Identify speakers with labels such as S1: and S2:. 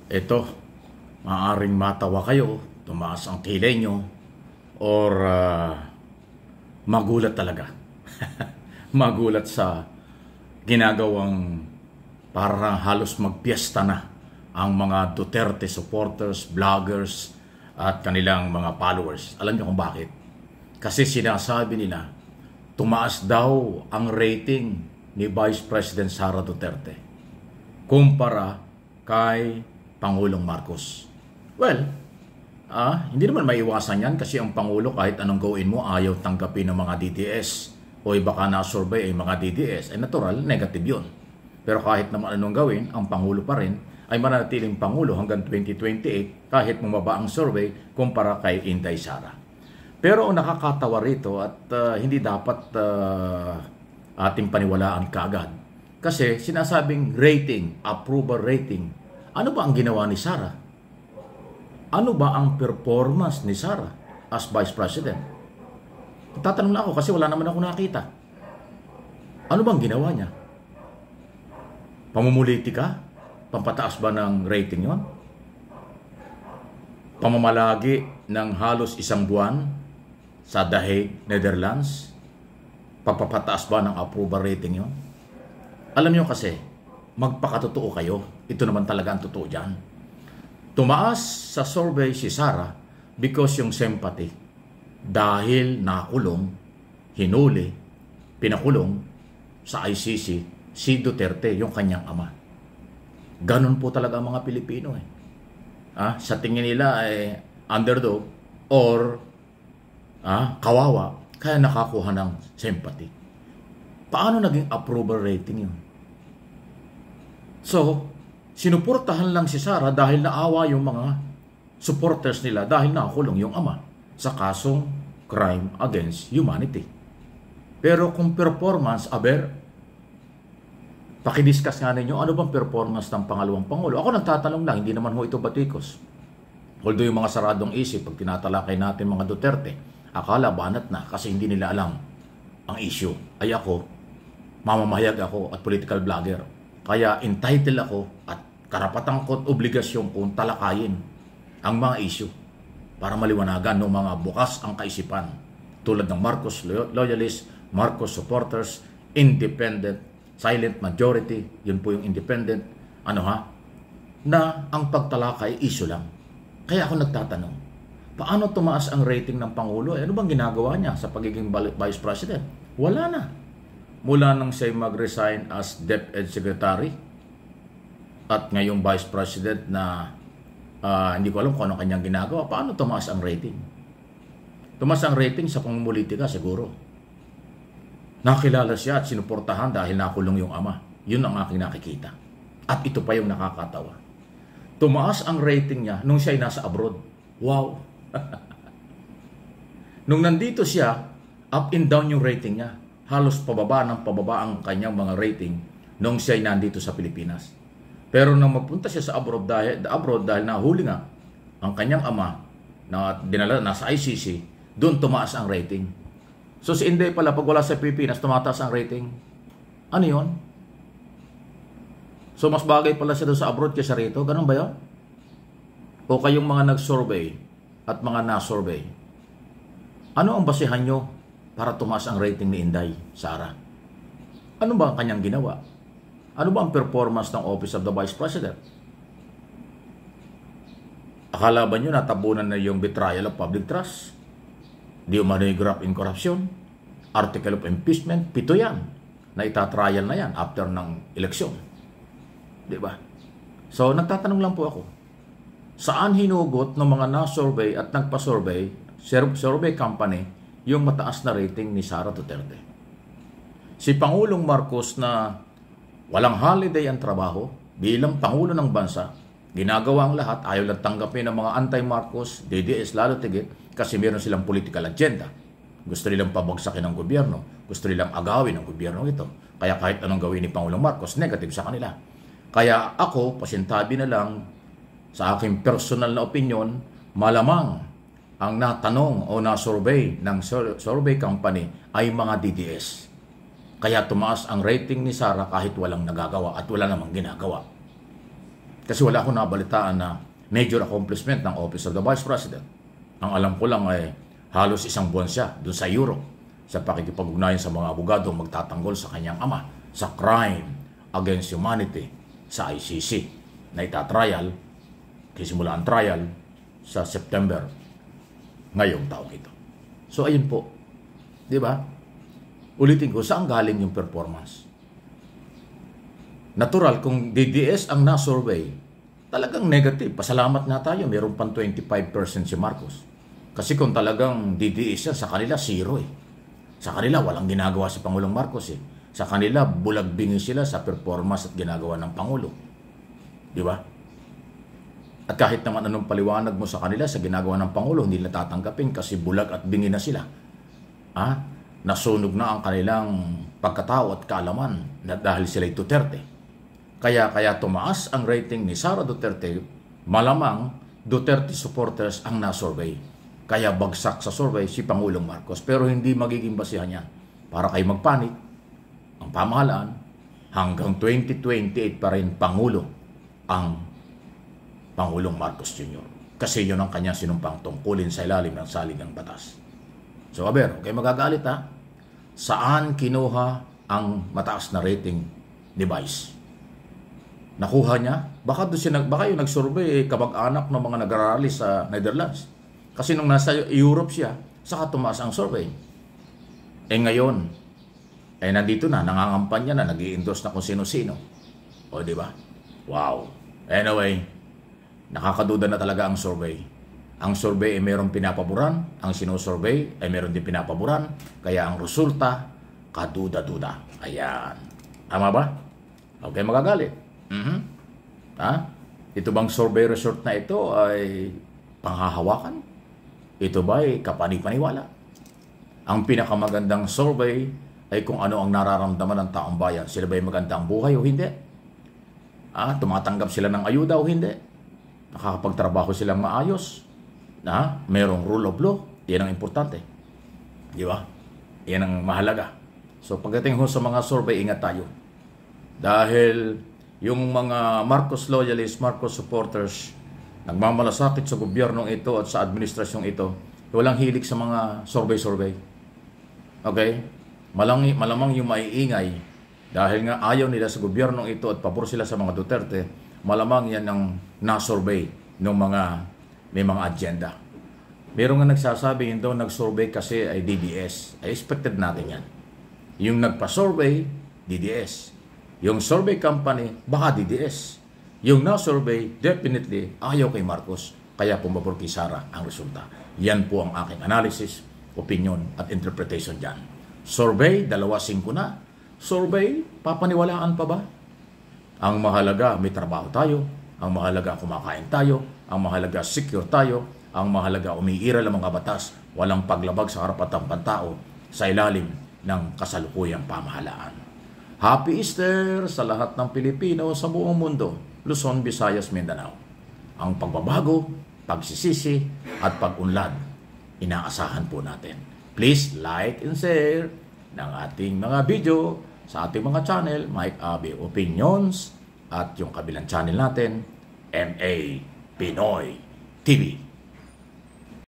S1: Ito, maaaring matawa kayo, tumaas ang kilay nyo, or magulat talaga. Magulat sa ginagawang parang halos magpiesta na ang mga Duterte supporters, vloggers, at kanilang mga followers. Alam niyo kung bakit? Kasi sinasabi nila, tumaas daw ang rating ni Vice President Sara Duterte kumpara kay Pangulong Marcos. Well, hindi naman maiwasan yan kasi ang Pangulo kahit anong gawin mo ayaw tanggapin ng mga DDS o baka na-survey ay mga DDS. Ay natural, negative yun. Pero kahit naman anong gawin, ang Pangulo pa rin ay mananatiling Pangulo hanggang 2028 kahit bumaba ang survey kumpara kay Inday Sara. Pero ang nakakatawa rito at hindi dapat ating paniwalaan kaagad kasi sinasabing rating, approval rating. Ano ba ang ginawa ni Sara? Ano ba ang performance ni Sara as Vice President? Tatanong na ako kasi wala naman ako nakita. Ano bang ginawa niya? Pamumulitika? Pampataas ba ng rating yon? Pamamalagi ng halos isang buwan sa The Hague, Netherlands? Papapataas ba ng approval rating yon? Alam niyo kasi, magpakatotoo kayo. Ito naman talaga ang totoo dyan. Tumaas sa survey si Sara because yung sympathy. Dahil nakulong, hinuli, pinakulong sa ICC si Duterte, yung kanyang ama. Ganon po talaga ang mga Pilipino eh. Sa tingin nila ay underdog or kawawa, kaya nakakuha ng sympathy. Paano naging approval rating yun? So, sinuportahan lang si Sara dahil naawa yung mga supporters nila dahil nakulong yung ama sa kasong crime against humanity. Pero kung performance, pakidiscuss nga ninyo, ano bang performance ng pangalawang Pangulo? Ako nagtatanong lang, hindi naman ho ito batikos. Although yung mga saradong isip, pag tinatalakay natin mga Duterte, akala banat na kasi hindi nila alam ang issue. Ay ako, mamamahayag ako at political vlogger. Kaya entitled ako at karapatan ko at obligasyon kong talakayin ang mga issue para maliwanagan ng mga bukas ang kaisipan tulad ng Marcos loyalists, Marcos supporters, independent, silent majority, yun po yung independent, na ang pagtalakay issue lang. Kaya ako nagtatanong, paano tumaas ang rating ng Pangulo? Ano bang ginagawa niya sa pagiging Vice President? Wala na. Mula nang siya mag-resign as DepEd Secretary at ngayong Vice President na hindi ko alam kung ano kanyang ginagawa, paano tumaas ang rating? Tumaas ang rating sa pamumulitika siguro. Nakilala siya at sinuportahan dahil nakulong yung ama. Yun ang aking nakikita. At ito pa yung nakakatawa. Tumaas ang rating niya nung siya ay nasa abroad. Wow! Nung nandito siya, up and down yung rating niya. Halos pababa ang kanyang mga rating nung siya ay nandito sa Pilipinas. Pero nang magpunta siya sa abroad dahil nahuli nga ang kanyang ama na dinala nasa ICC, doon tumaas ang rating. So si Inday pala, pag wala sa Pilipinas, tumataas ang rating. Ano yun? So mas bagay pala siya doon sa abroad kaysa rito? Ganun ba yun? O kayong mga nag-survey at mga na-survey, ano ang basihan nyo para tumaas ang rating ni Inday Sara? Ano ba ang kanyang ginawa? Ano ba ang performance ng Office of the Vice President? Akala ba nyo natabunan na yung betrayal of public trust? Di umano yung graft in corruption? Article of impeachment? 7 yan. Na itatrial na yan after ng eleksyon. Di ba? So, nagtatanong lang po ako. Saan hinugot ng mga na-survey at nagpa-survey, survey company, yung mataas na rating ni Sara Duterte? Si Pangulong Marcos na walang holiday ang trabaho bilang Pangulo ng bansa, ginagawa ang lahat, ayaw lang tanggapin ng mga anti-Marcos, DDS lalo tigit, kasi meron silang political agenda. Gusto nilang pabagsakin ng gobyerno, gusto nilang agawin ng gobyerno ito. Kaya kahit anong gawin ni Pangulong Marcos, negative sa kanila. Kaya ako, pasintabi na lang sa aking personal na opinion, malamang ang natanong o na-survey ng survey company ay mga DDS. Kaya tumaas ang rating ni Sara kahit walang nagagawa at wala namang ginagawa. Kasi wala akong nabalitaan na major accomplishment ng Office of the Vice President. Ang alam ko lang ay halos isang buwan siya doon sa Europe sa pakikipag-ugnayan sa mga abogado magtatanggol sa kanyang ama sa crime against humanity sa ICC na itatrial, kisimula ang trial sa September ngayong taong ito. So ayun po, di ba? Ulitin ko, saan galing yung performance? Natural, kung DDS ang na-survey, talagang negative. Pasalamat nga tayo, mayroon pang 25% si Marcos. Kasi kung talagang DDS yan, sa kanila zero eh. Sa kanila, walang ginagawa si Pangulong Marcos eh. Sa kanila, bulagbingin sila sa performance at ginagawa ng Pangulo. Di ba? At kahit naman anong paliwanag mo sa kanila sa ginagawa ng Pangulo, hindi nila tatanggapin kasi bulag at bingi na sila. Nasunog na ang kanilang pagkatao at kaalaman na dahil sila'y Duterte. Kaya tumaas ang rating ni Sara Duterte, malamang Duterte supporters ang na-survey. Kaya bagsak sa survey si Pangulong Marcos. Pero hindi magiging basihan yan para kayo magpanik. Ang pamahalaan, hanggang 2028 pa rin Pangulo ang Pangulong Marcos Jr. Kasi yun ang kanyang sinumpang tungkulin sa ilalim ng saligang batas. So, aber, okay magagalit ha? Saan kinuha ang mataas na rating ni Vice? Nakuha niya? Baka yung nag-survey kamag-anak ng mga nag-arali sa Netherlands. Kasi nung nasa Europe siya, saka tumaas ang survey. Ngayon, nandito na, nangangampanya na, nag-i-endorse na kung sino-sino. O, di ba? Wow. Anyway, nakakaduda na talaga ang survey. Ang survey ay mayroong pinapaboran, ang sinosurvey ay mayroon din pinapaboran, kaya ang resulta, kaduda-duda. Ayan. Tama ba? Okay, magagalit. Ito bang survey result na ito ay panghahawakan? Ito ba ay kapanipaniwala? Ang pinakamagandang survey ay kung ano ang nararamdaman ng taong bayan. Sila ba ay magandang buhay o hindi? Tumatanggap sila ng ayuda o hindi? Nakakapagtrabaho silang maayos? Merong rule of law? Yan ang importante. Di ba? Yan ang mahalaga. So pagdating sa mga survey, ingat tayo. Dahil yung mga Marcos loyalists, Marcos supporters, nagmamalasakit sa gobyernong ito at sa administrasyong ito, walang hilig sa mga survey-survey. Okay? Malamang yung maiingay, dahil nga ayaw nila sa gobyernong ito at pabor sila sa mga Duterte, malamang yan ang na-survey ng mga may mga agenda. Meron nga nagsasabi daw nag-survey kasi ay DDS. Ay expected natin yan. Yung nagpa-survey, DDS. Yung survey company, baka DDS. Yung na-survey, definitely ayaw kay Marcos. Kaya pumabor kay Sara ang resulta. Yan po ang aking analysis, opinion at interpretation dyan. Survey, 2.5 na. Survey, papaniwalaan pa ba? Ang mahalaga, may trabaho tayo. Ang mahalaga, kumakain tayo. Ang mahalaga, secure tayo. Ang mahalaga, umiiral ang mga batas. Walang paglabag sa karapatang pantao sa ilalim ng kasalukuyang pamahalaan. Happy Easter sa lahat ng Pilipino sa buong mundo. Luzon, Visayas, Mindanao. Ang pagbabago, pagsisisi, at pag-unlad, inaasahan po natin. Please like and share ng ating mga video sa ating mga channel, Mike Abe Opinions, at yung kabilang channel natin, MA Pinoy TV.